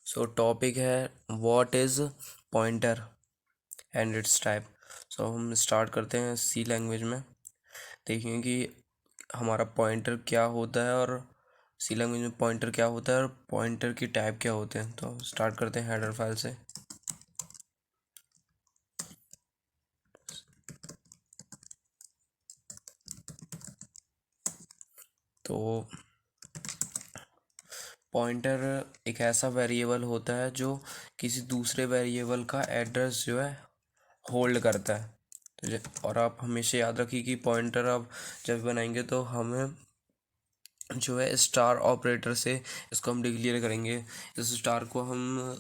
सो topic है what is pointer and its type. So हम start करते हैं सी लैंग्वेज में। देखेंगे कि हमारा पॉइंटर क्या होता है और सी लैंग्वेज में पॉइंटर क्या होता है और पॉइंटर की टाइप क्या होते हैं। तो स्टार्ट करते हैं हेडर फाइल से। तो पॉइंटर एक ऐसा वेरिएबल होता है जो किसी दूसरे वेरिएबल का एड्रेस जो है होल्ड करता है। और आप हमेशा याद रखिए कि पॉइंटर आप जब बनाएंगे तो हमें जो है स्टार ऑपरेटर से इसको हम डिक्लेयर करेंगे। इस स्टार को हम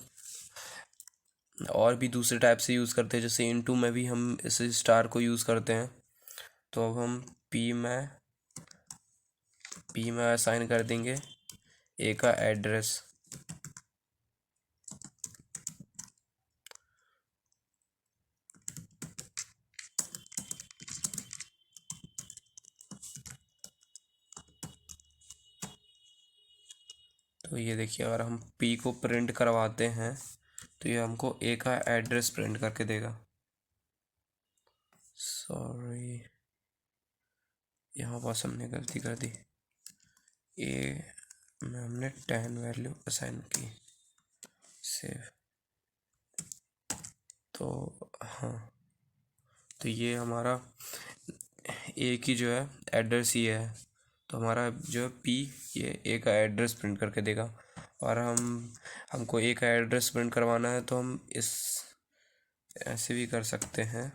और भी दूसरे टाइप से यूज़ करते हैं, जैसे इनटू में भी हम इस स्टार को यूज़ करते हैं। तो अब हम पी में असाइन कर देंगे ए का एड्रेस। तो ये देखिए, अगर हम पी को प्रिंट करवाते हैं तो ये हमको ए का एड्रेस प्रिंट करके देगा। सॉरी, यहाँ पास हमने गलती कर दी। ए में हमने 10 वैल्यू असाइन की। सेव। तो हाँ, तो ये हमारा ए की जो है एड्रेस ये है। तो हमारा जो है पी ये ए का एड्रेस प्रिंट करके देगा। और हमको ए का एड्रेस प्रिंट करवाना है तो हम इस ऐसे भी कर सकते हैं।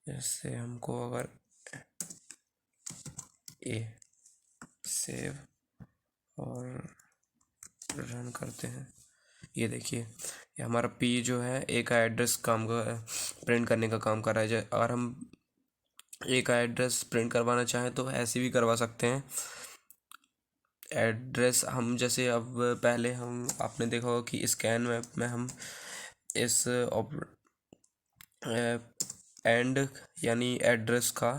जैसे हमको अगर ए सेव और रन करते हैं, ये देखिए ये हमारा पी जो है ए का एड्रेस काम का प्रिंट करने का काम कर रहा है। अगर हम ए का एड्रेस प्रिंट करवाना चाहें तो ऐसे भी करवा सकते हैं। एड्रेस हम जैसे अब पहले हम आपने देखा होगा कि स्कैन मैप में हम इस एंड यानी एड्रेस का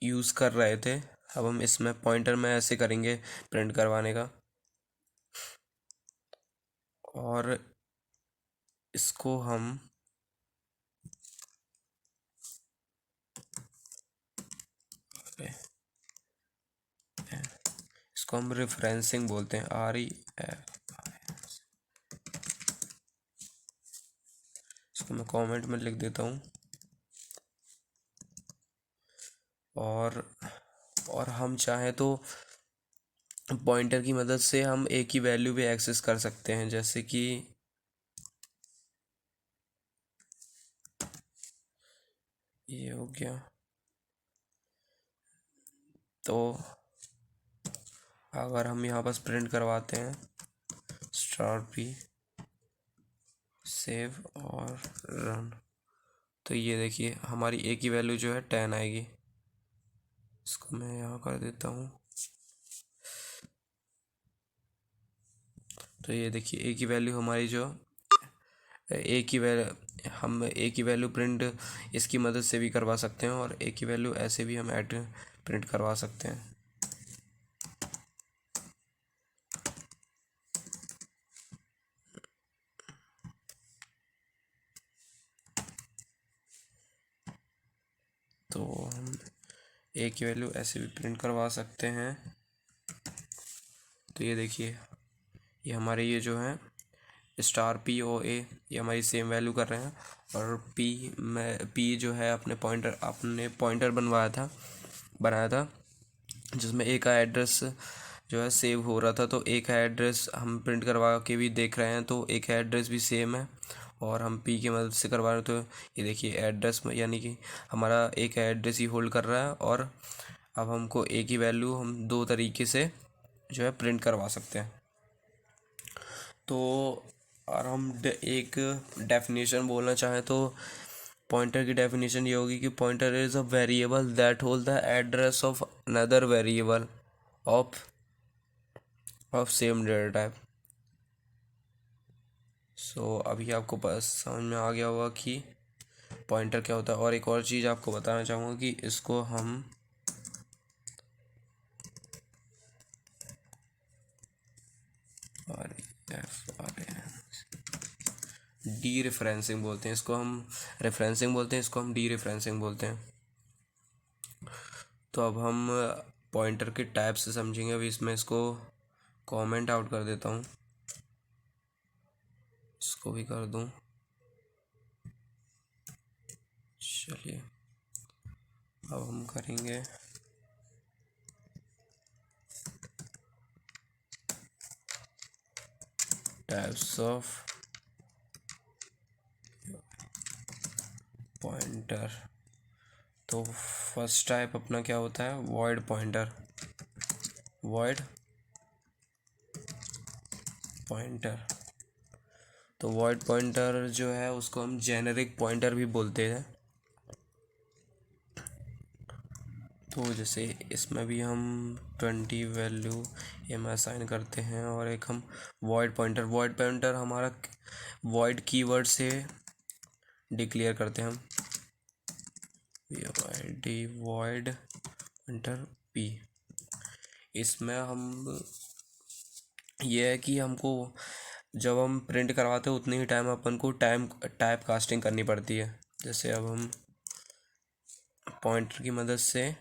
यूज़ कर रहे थे। अब हम इसमें पॉइंटर में ऐसे करेंगे प्रिंट करवाने का। और इसको हम रेफरेंसिंग बोलते हैं, इसको मैं कमेंट में लिख देता हूँ। और हम चाहें तो पॉइंटर की मदद से हम ए की वैल्यू भी एक्सेस कर सकते हैं, जैसे कि ये हो गया। तो अगर हम यहाँ पास प्रिंट करवाते हैं स्टार पी सेव और रन, तो ये देखिए हमारी ए की वैल्यू जो है 10 आएगी। इसको मैं यहाँ कर देता हूँ। तो ये देखिए ए की वैल्यू हमारी जो हम ए की वैल्यू प्रिंट इसकी मदद से भी करवा सकते हैं और ए की वैल्यू ऐसे भी हम ऐड प्रिंट करवा सकते हैं। तो हम ए की वैल्यू ऐसे भी प्रिंट करवा सकते हैं। तो ये देखिए ये हमारे ये जो है स्टार पी ओ ए ये हमारी सेम वैल्यू कर रहे हैं। और पी जो है अपने पॉइंटर बनाया था जिसमें ए का एड्रेस जो है सेव हो रहा था। तो ए का एड्रेस हम प्रिंट करवा के भी देख रहे हैं, तो ए का एड्रेस भी सेम है और हम पी की मदद से करवा रहे हैं। तो ये देखिए एड्रेस में यानी कि हमारा ए का एड्रेस ही होल्ड कर रहा है। और अब हमको ए की वैल्यू हम दो तरीके से जो है प्रिंट करवा सकते हैं। तो और हम एक डेफिनेशन बोलना चाहें तो पॉइंटर की डेफिनेशन ये होगी कि pointer is a variable that hold the address of another variable of same data type. So अभी आपको बस समझ में आ गया होगा कि पॉइंटर क्या होता है। और एक और चीज़ आपको बताना चाहूँगा कि इसको हम R F R D referencing बोलते हैं इसको हम, रेफरेंसिंग बोलते हैं इसको हम, डी रेफरेंसिंग बोलते हैं। तो अब हम पॉइंटर के टाइप से समझेंगे। अभी इसमें इसको कमेंट आउट कर देता हूँ, इसको भी कर दूँ। चलिए अब हम करेंगे टाइप्स ऑफ पॉइंटर। तो फर्स्ट टाइप अपना क्या होता है, वॉइड पॉइंटर। वॉइड पॉइंटर, तो वॉइड पॉइंटर जो है उसको हम जेनेरिक पॉइंटर भी बोलते हैं। तो जैसे इसमें भी हम 20 वैल्यू में असाइन करते हैं, और एक हम वॉइड पॉइंटर हमारा वॉइड कीवर्ड से डिक्लेयर करते हैं हम, वॉइड पॉइंटर पी। इसमें हम ये है कि हमको जब हम प्रिंट करवाते हैं उतने ही टाइम अपन को टाइप कास्टिंग करनी पड़ती है। जैसे अब हम पॉइंटर की मदद से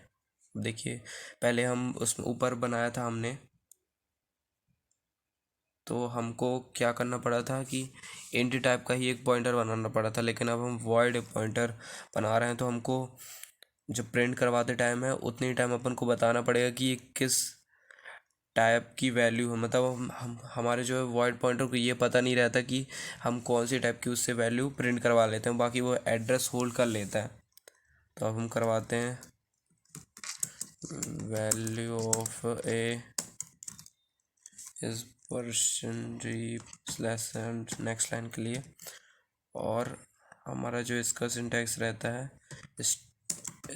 देखिए, पहले हम उसमें ऊपर बनाया था हमने, तो हमको क्या करना पड़ा था कि इंट टाइप का ही एक पॉइंटर बनाना पड़ा था। लेकिन अब हम वॉइड पॉइंटर बना रहे हैं, तो हमको जब प्रिंट करवाते टाइम है उतनी टाइम अपन को बताना पड़ेगा कि ये किस टाइप की वैल्यू है। मतलब हम हमारे जो है वॉइड पॉइंटर को ये पता नहीं रहता कि हम कौन सी टाइप की उससे वैल्यू प्रिंट करवा लेते हैं, बाकी वो एड्रेस होल्ड कर लेता है। तो अब हम करवाते हैं वैल्यू ऑफ ए इस स्लैश नेक्स्ट लाइन के लिए, और हमारा जो इसका सिंटैक्स रहता है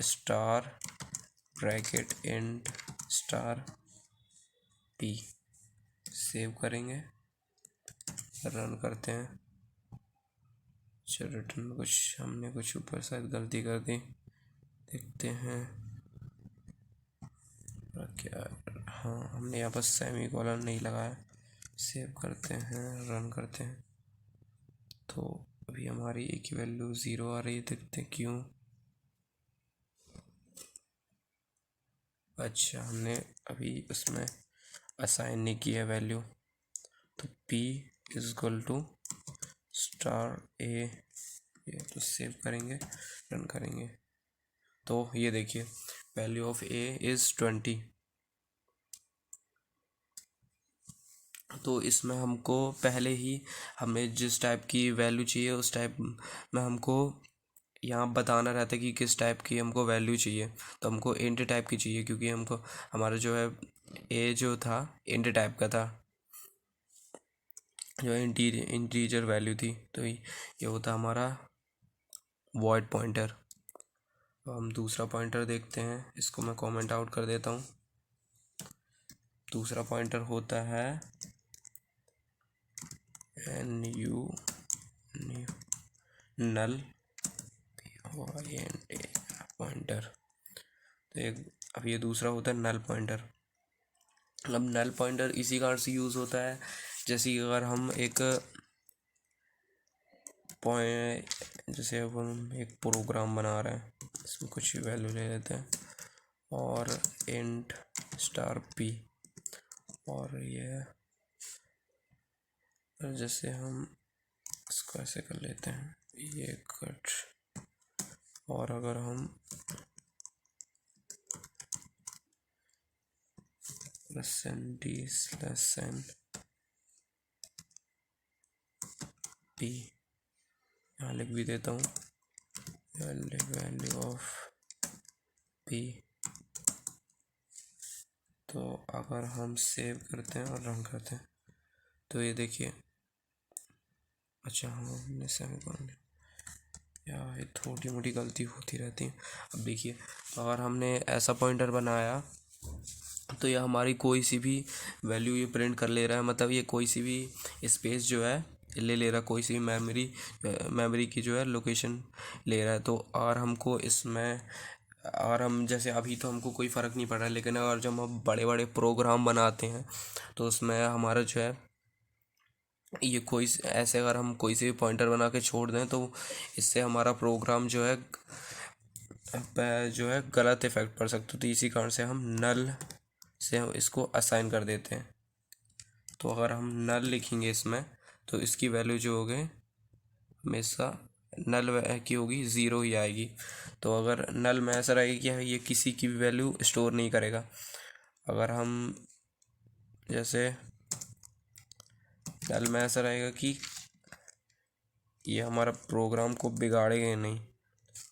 star bracket int star P. Save करेंगे, रन करते हैं। चलो रिटर्न में हमने कुछ ऊपर शायद गलती कर दी, देखते हैं क्या। हाँ, हमने यहाँ पर सेमी कॉलन नहीं लगाया। सेव करते हैं, रन करते हैं, तो अभी हमारी ए की वैल्यू 0 आ रही है। देखते हैं क्यों। अच्छा, हमने अभी उसमें असाइन नहीं किया वैल्यू। तो p is equal to star a, ये तो सेव करेंगे, रन करेंगे, तो ये देखिए वैल्यू ऑफ ए इज़ 20। तो इसमें हमको पहले ही हमें जिस टाइप की वैल्यू चाहिए उस टाइप में हमको यहाँ बताना रहता है कि किस टाइप की हमको वैल्यू चाहिए। तो हमको इंट टाइप की चाहिए, क्योंकि हमको हमारा जो है ए जो था इंट टाइप का था, जो इंटीजर वैल्यू थी। तो ये होता हमारा वॉइड पॉइंटर। तो हम दूसरा पॉइंटर देखते हैं, इसको मैं कमेंट आउट कर देता हूँ। दूसरा पॉइंटर होता है NU नल पॉइंटर। तो एक अब ये दूसरा होता है नल पॉइंटर। अब नल पॉइंटर इसी कारण से यूज़ होता है, जैसे अगर हम एक जैसे अब हम एक प्रोग्राम बना रहे हैं, इसमें कुछ वैल्यू ले लेते हैं और इंट स्टार पी, और ये जैसे हम इसको ऐसे कर लेते हैं, ये कट, और अगर हम डी स्लैश एन पी यहाँ लिख भी देता हूँ, वैल्यू ऑफ पी। तो अगर हम सेव करते हैं और रन करते हैं, तो ये देखिए, अच्छा हाँ हमने सेमीकोलन यार, ये थोड़ी मोटी गलती होती रहती है। अब देखिए, अगर हमने ऐसा पॉइंटर बनाया तो ये हमारी कोई सी भी वैल्यू ये प्रिंट कर ले रहा है। मतलब ये कोई सी भी स्पेस जो है ले रहा है, कोई सी भी मेमोरी की जो है लोकेशन ले रहा है। तो और हमको इसमें, और हम जैसे अभी तो हमको कोई फ़र्क नहीं पड़ रहा है, लेकिन अगर जब हम बड़े बड़े प्रोग्राम बनाते हैं तो उसमें हमारा जो है ये कोई ऐसे अगर हम कोई से भी पॉइंटर बना के छोड़ दें तो इससे हमारा प्रोग्राम जो है गलत इफेक्ट पड़ सकता है। तो इसी कारण से हम नल से हम इसको असाइन कर देते हैं। तो अगर हम नल लिखेंगे इसमें तो इसकी वैल्यू जो होगी हमेशा नल की होगी, ज़ीरो ही आएगी। तो अगर नल में ऐसा रहेगा कि ये किसी की भी वैल्यू स्टोर नहीं करेगा। अगर हम जैसे नल में ऐसा रहेगा कि ये हमारा प्रोग्राम को बिगाड़ेगा नहीं।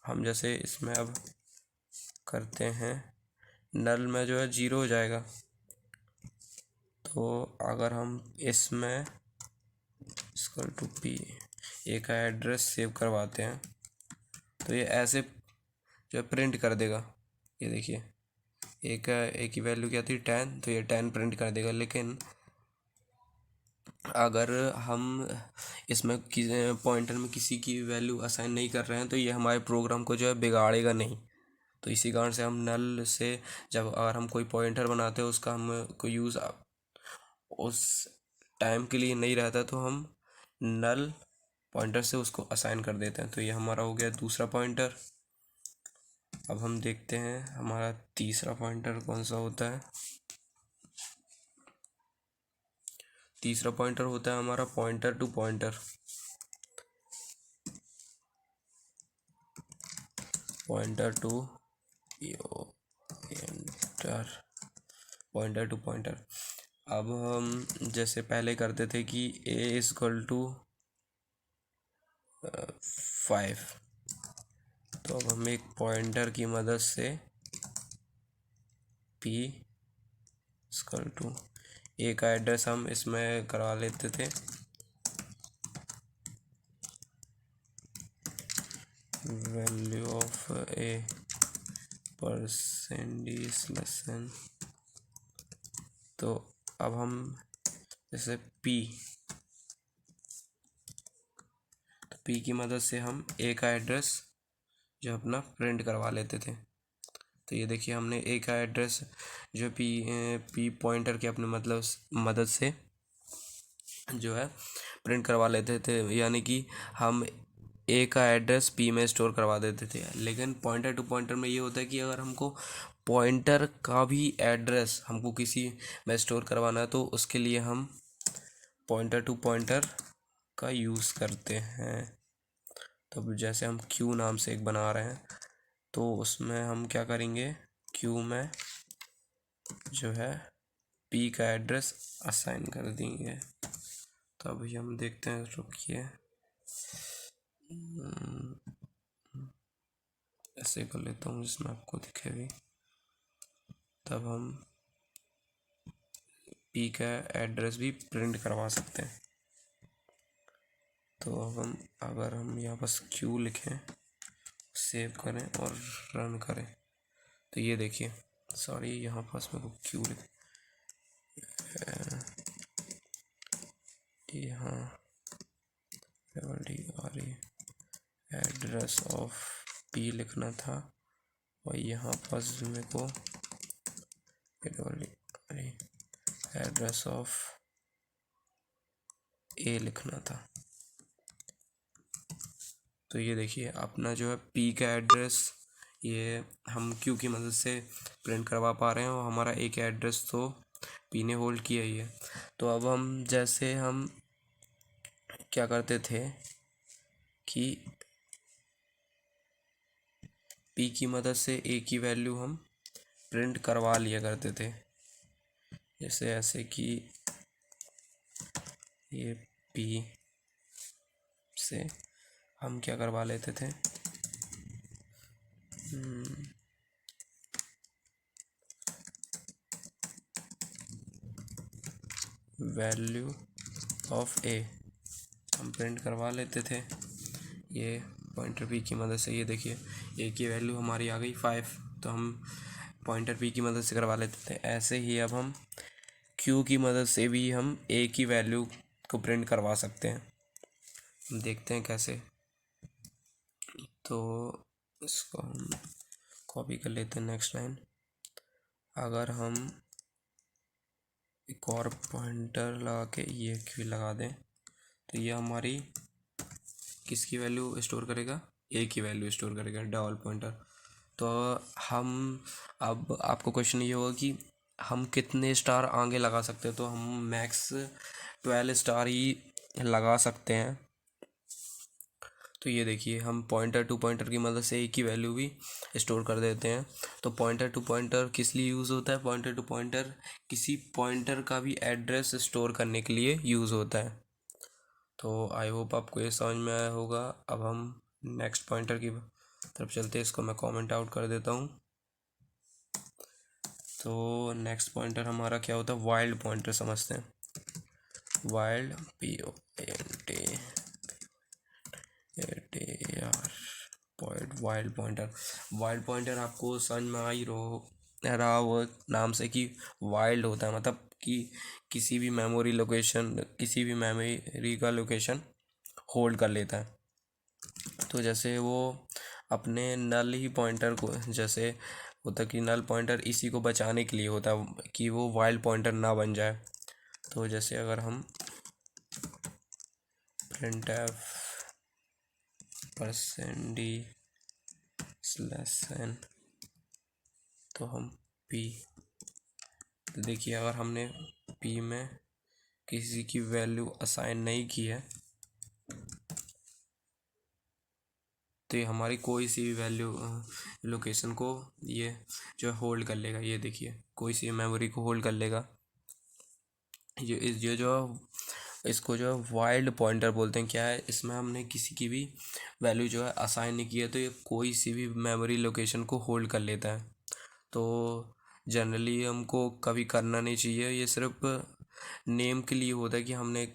हम जैसे इसमें अब करते हैं, नल में जो है ज़ीरो हो जाएगा। तो अगर हम इसमें इक्वल टू पी एक एड्रेस सेव करवाते हैं तो ये ऐसे जो प्रिंट कर देगा। ये देखिए एक की वैल्यू क्या थी 10, तो ये 10 प्रिंट कर देगा। लेकिन अगर हम इसमें पॉइंटर में किसी की वैल्यू असाइन नहीं कर रहे हैं तो ये हमारे प्रोग्राम को जो है बिगाड़ेगा नहीं। तो इसी कारण से हम नल से जब अगर हम कोई पॉइंटर बनाते हैं उसका हम कोई यूज़ उस टाइम के लिए नहीं रहता तो हम नल पॉइंटर से उसको असाइन कर देते हैं। तो ये हमारा हो गया दूसरा पॉइंटर। अब हम देखते हैं हमारा तीसरा पॉइंटर कौन सा होता है। तीसरा पॉइंटर होता है हमारा pointer to pointer. Pointer to pointer to pointer. अब हम जैसे पहले करते थे कि a इज इक्वल टू 5, तो अब हम एक पॉइंटर की मदद से p इक्वल टू a का एड्रेस हम इसमें करवा लेते थे। Value of a percentage lesson. तो अब हम जैसे p की मदद से हम a का एड्रेस जो अपना प्रिंट करवा लेते थे। तो ये देखिए हमने a का एड्रेस जो p पॉइंटर के अपने मदद से जो है प्रिंट करवा लेते थे, यानी कि हम a का एड्रेस p में स्टोर करवा देते थे। लेकिन पॉइंटर टू पॉइंटर में ये होता है कि अगर हमको पॉइंटर का भी एड्रेस हमको किसी में स्टोर करवाना है तो उसके लिए हम पॉइंटर टू पॉइंटर का यूज़ करते हैं। तो जैसे हम q नाम से एक बना रहे हैं तो उसमें हम क्या करेंगे, q में जो है p का एड्रेस असाइन कर देंगे। तो अभी हम देखते हैं, रुकिए ऐसे कर लेता हूँ जिसमें आपको दिखे भी। तब हम p का एड्रेस भी प्रिंट करवा सकते हैं। तो अब हम अगर हम यहाँ बस q लिखें, सेव करें और रन करें तो ये देखिए, सॉरी यहाँ पास मेरे को q लिख यहाँ एड्रेस ऑफ p लिखना था और यहाँ पास मेरे को एड्रेस ऑफ a लिखना था। तो ये देखिए अपना जो है p का एड्रेस ये हम q की मदद से प्रिंट करवा पा रहे हैं और हमारा a का एड्रेस तो p ने होल्ड किया ही है। तो अब हम जैसे हम क्या करते थे कि p की मदद से a की वैल्यू हम प्रिंट करवा लिया करते थे, जैसे ऐसे कि ये p से हम क्या करवा लेते थे, वैल्यू ऑफ a हम प्रिंट करवा लेते थे ये पॉइंटर p की मदद से। ये देखिए a की वैल्यू हमारी आ गई 5, तो हम पॉइंटर p की मदद से करवा लेते थे। ऐसे ही अब हम q की मदद से भी हम a की वैल्यू को प्रिंट करवा सकते हैं। हम देखते हैं कैसे। तो इसको हम कॉपी कर लेते हैं नेक्स्ट लाइन। अगर हम एक और पॉइंटर लगा के ये q लगा दें तो ये हमारी किसकी वैल्यू स्टोर करेगा, ए की वैल्यू स्टोर करेगा डबल पॉइंटर। तो हम अब आपको क्वेश्चन ये होगा कि हम कितने स्टार आगे लगा सकते हैं, तो हम मैक्स 12 स्टार ही लगा सकते हैं। तो ये देखिए हम पॉइंटर टू पॉइंटर की मदद से एक ही वैल्यू भी स्टोर कर देते हैं। तो पॉइंटर टू पॉइंटर किस लिए यूज़ होता है, पॉइंटर टू पॉइंटर किसी पॉइंटर का भी एड्रेस स्टोर करने के लिए यूज़ होता है। तो आई होप आपको ये समझ में आया होगा। अब हम नेक्स्ट पॉइंटर की तरफ चलते हैं, इसको मैं कमेंट आउट कर देता हूँ। तो नेक्स्ट पॉइंटर हमारा क्या होता है, वाइल्ड पॉइंटर समझते हैं। Wild POINT point wild pointer. Wild pointer आपको समझ में आ ही रहा वो नाम से कि वाइल्ड होता है, मतलब कि किसी भी मेमोरी लोकेशन, किसी भी मेमोरी का लोकेशन होल्ड कर लेता है। तो जैसे वो अपने नल ही पॉइंटर को, जैसे होता कि नल पॉइंटर इसी को बचाने के लिए होता है कि वो वाइल्ड पॉइंटर ना बन जाए। तो जैसे अगर हम printf %d/n, तो हम p, तो देखिए अगर हमने p में किसी की वैल्यू असाइन नहीं की है तो ये हमारी कोई सी भी वैल्यू लोकेशन को ये जो होल्ड कर लेगा। ये देखिए कोई सी मेमोरी को होल्ड कर लेगा। ये जो इसको जो वाइल्ड पॉइंटर बोलते हैं। क्या है, इसमें हमने किसी की भी वैल्यू जो है असाइन नहीं की है, तो ये कोई सी भी मेमोरी लोकेशन को होल्ड कर लेता है। तो जनरली हमको कभी करना नहीं चाहिए, ये सिर्फ नेम के लिए होता है कि हमने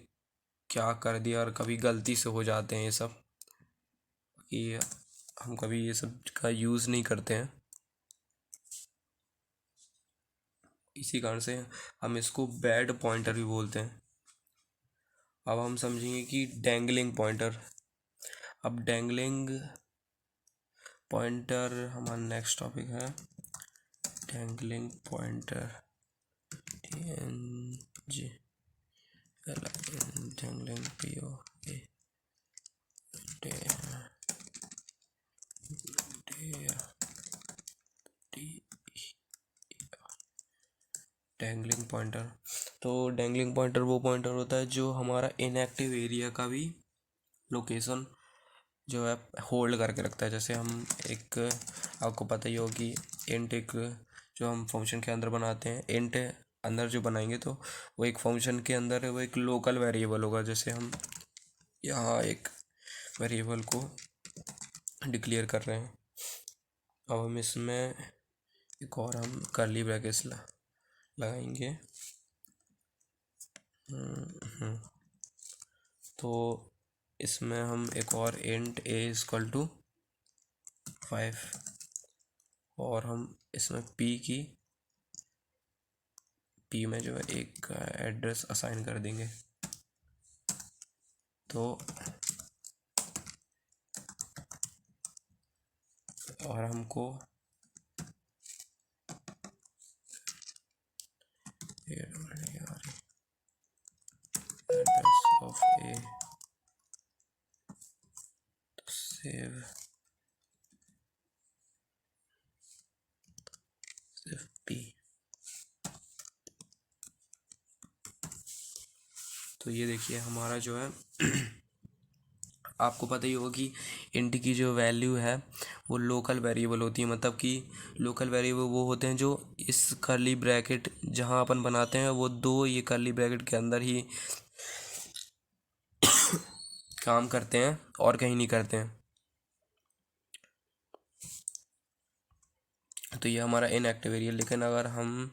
क्या कर दिया, और कभी गलती से हो जाते हैं ये सब, कि हम कभी ये सब का यूज़ नहीं करते हैं। इसी कारण से हम इसको बैड पॉइंटर भी बोलते हैं। अब हम समझेंगे कि डैंगलिंग पॉइंटर। अब डैंगलिंग पॉइंटर हमारा नेक्स्ट टॉपिक है। Dangling pointer DNG dangling POA dangling pointer. तो डैंगलिंग पॉइंटर वो पॉइंटर होता है जो हमारा इनएक्टिव एरिया का भी लोकेशन जो है होल्ड करके रखता है। जैसे हम एक, आपको पता ही होगी इंट, एक जो हम फंक्शन के अंदर बनाते हैं, इंट अंदर जो बनाएंगे तो वो एक फंक्शन के अंदर वो एक लोकल वेरिएबल होगा। जैसे हम यहाँ एक वेरिएबल को डिक्लेयर कर रहे हैं। अब हम इसमें एक और हम कर्ली ब्रैकेट्स लगाएंगे। तो इसमें हम एक और इंट a=5 और हम इसमें p में जो है एक एड्रेस असाइन कर देंगे। तो और हमको address of a save p। तो ये देखिए हमारा जो है आपको पता ही होगा कि इंट की जो वैल्यू है वो लोकल वेरिएबल होती है। मतलब कि लोकल वेरिएबल वो होते हैं जो इस कर्ली ब्रैकेट जहाँ अपन बनाते हैं वो दो ये कर्ली ब्रैकेट के अंदर ही काम करते हैं और कहीं नहीं करते हैं। तो ये हमारा इनएक्टिव एरिया। लेकिन अगर हम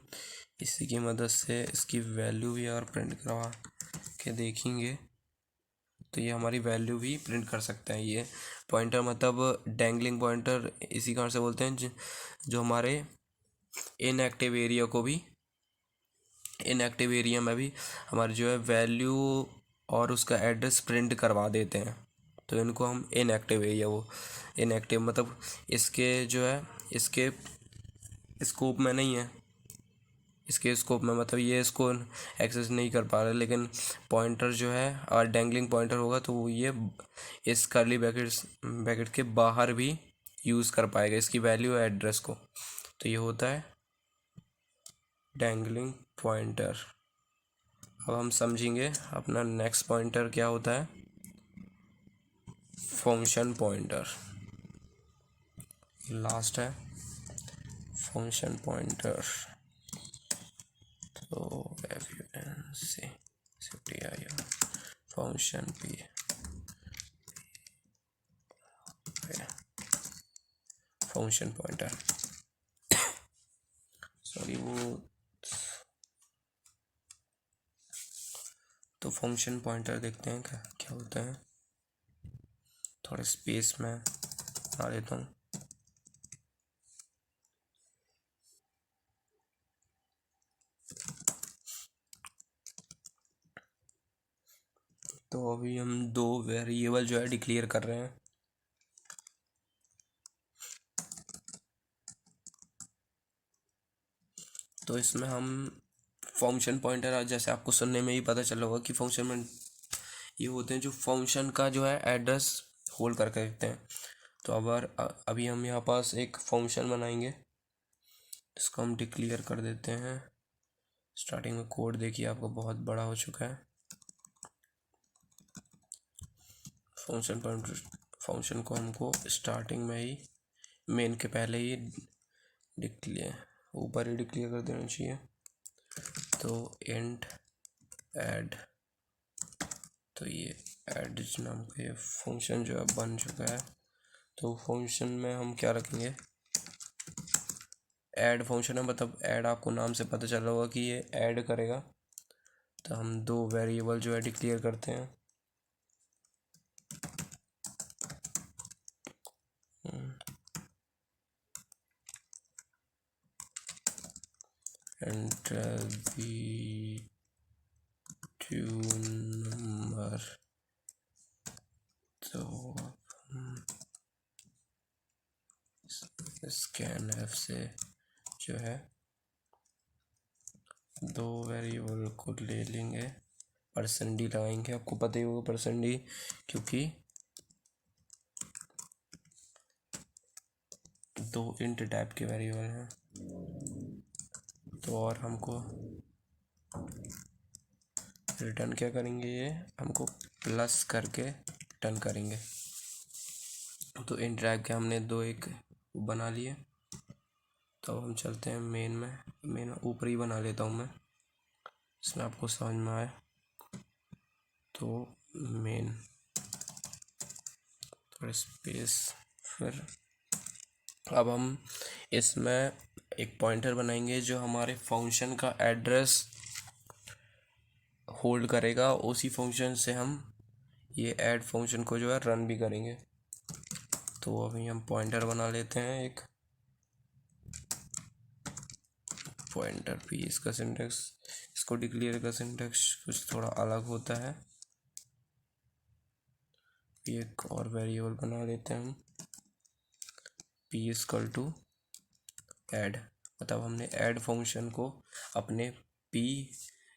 इसी की मदद से इसकी वैल्यू भी और प्रिंट करवा के देखेंगे तो ये हमारी वैल्यू भी प्रिंट कर सकते हैं। ये पॉइंटर मतलब डैंगलिंग पॉइंटर इसी कारण से बोलते हैं जो हमारे इनएक्टिव एरिया को भी, इनएक्टिव एरिया में भी हमारी जो है वैल्यू और उसका एड्रेस प्रिंट करवा देते हैं। तो इनको हम इनएक्टिव एरिया, वो इनएक्टिव मतलब इसके जो है इसके स्कोप में नहीं है। इसके स्कोप में, मतलब ये इसको एक्सेस नहीं कर पा रहा, लेकिन पॉइंटर जो है और डैंगलिंग पॉइंटर होगा तो वो ये इस कर्ली ब्रैकेट के बाहर भी यूज़ कर पाएगा इसकी वैल्यू एड्रेस को। तो ये होता है डैंगलिंग पॉइंटर। अब हम समझेंगे अपना नेक्स्ट पॉइंटर क्या होता है, फंक्शन पॉइंटर। लास्ट है फंक्शन पॉइंटर। तो F U N C T I function P function pointer, sorry वो, तो फंक्शन पॉइंटर देखते हैं क्या क्या होता है। थोड़ा स्पेस में बना देता हूँ। तो अभी हम दो वेरिएबल जो है डिक्लेयर कर रहे हैं। तो इसमें हम फंक्शन पॉइंटर, जैसे आपको सुनने में ही पता चला होगा कि फंक्शन में ये होते हैं जो फंक्शन का जो है एड्रेस होल्ड करके रखते हैं। तो अभी हम यहाँ पास एक फंक्शन बनाएंगे, इसको हम डिक्लेयर कर देते हैं। स्टार्टिंग में कोड देखिए आपको बहुत बड़ा हो चुका है। फंक्शन पॉइंटर फंक्शन को हमको स्टार्टिंग में ही मेन के पहले ही ऊपर ही डिक्लेयर कर देना चाहिए। तो इंट ऐड, तो ये ऐड नाम का ये फंक्शन जो है बन चुका है। तो फंक्शन में हम क्या रखेंगे, ऐड फंक्शन है, मतलब ऐड आपको नाम से पता चला होगा कि ये ऐड करेगा। तो हम दो वेरिएबल जो है डिक्लेयर करते हैं। एंटर दी टू नंबर, तो स्कैन एफ से जो है दो वेरिएबल को ले लेंगे, %d लगाएंगे। आपको पता ही होगा %d, क्योंकि दो इंट टाइप के वेरिएबल हैं। तो और हमको रिटर्न क्या करेंगे, ये हमको प्लस करके रिटर्न करेंगे। तो इंट टाइप के हमने दो एक बना लिए। तो हम चलते हैं मेन ऊपर ही बना लेता हूँ मैं, इसमें आपको समझ में आए। तो मेन, थोड़ा स्पेस, फिर अब हम इसमें एक पॉइंटर बनाएंगे जो हमारे फंक्शन का एड्रेस होल्ड करेगा। उसी फंक्शन से हम ये ऐड फंक्शन को जो है रन भी करेंगे। तो अभी हम पॉइंटर बना लेते हैं एक पॉइंटर भी। इसका सिंटेक्स, इसको डिक्लेयर का सिंटेक्स कुछ थोड़ा अलग होता है। एक और वेरिएबल बना लेते हैं हम, p इक्वल टू ऐड, मतलब हमने ऐड फंक्शन को अपने p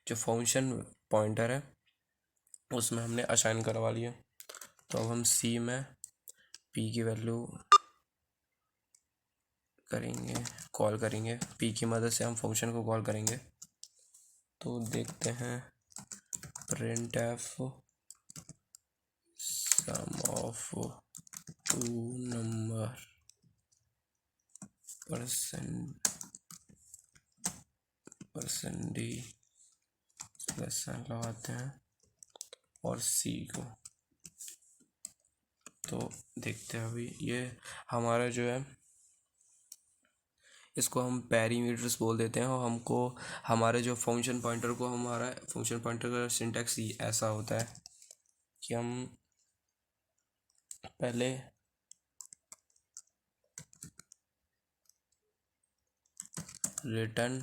जो फंक्शन पॉइंटर है उसमें हमने असाइन करवा लिया। तो अब हम c में p की वैल्यू कॉल करेंगे, p की मदद से हम फंक्शन को कॉल करेंगे। तो देखते हैं printf sum of two number %d plus लगाते हैं और c को। तो देखते हैं अभी ये हमारा जो है, इसको हम पैरामीटर्स बोल देते हैं। और हमको हमारे जो फंक्शन पॉइंटर को, हमारा फंक्शन पॉइंटर का सिंटैक्स ऐसा होता है कि हम पहले रिटर्न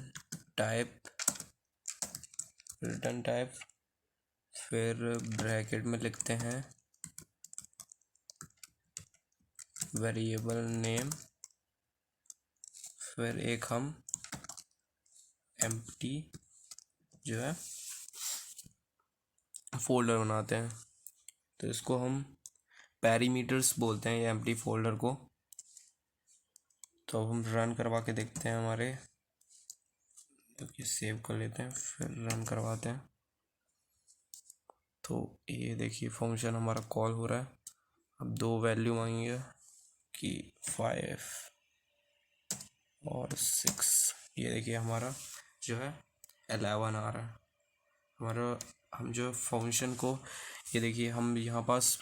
टाइप फिर ब्रैकेट में लिखते हैं वेरिएबल नेम, फिर एक हम एम्प्टी जो है फोल्डर बनाते हैं। तो इसको हम पैरीमीटर्स बोलते हैं, ये एम्प्टी फोल्डर को। तो हम रन करवा के देखते हैं हमारे, तो ये सेव कर लेते हैं फिर रन करवाते हैं। तो ये देखिए फंक्शन हमारा कॉल हो रहा है। अब 2 वैल्यू मांगेंगे कि 5 और 6। ये देखिए हमारा जो है 11 आ रहा है हमारा। हम जो फंक्शन को, ये देखिए हम यहाँ पास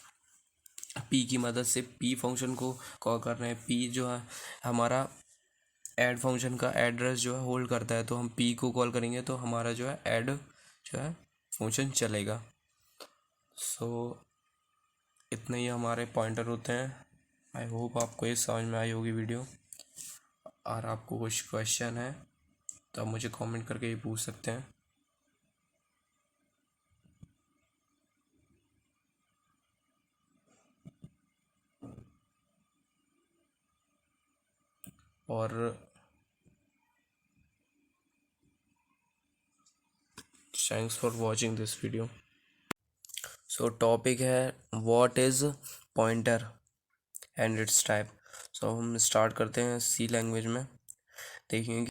पी की मदद से पी फंक्शन को कॉल कर रहे हैं। पी जो है हमारा ऐड फंक्शन का एड्रेस जो है होल्ड करता है, तो हम पी को कॉल करेंगे तो हमारा जो है ऐड जो है फंक्शन चलेगा। सो इतने ही हमारे पॉइंटर होते हैं। आई होप आपको ये समझ में आई होगी वीडियो। और आपको कुछ क्वेश्चन है तो आप मुझे कमेंट करके ये पूछ सकते हैं। और thanks for watching this video. So topic है what is pointer and its type. So हम स्टार्ट करते हैं सी लैंग्वेज में। देखेंगे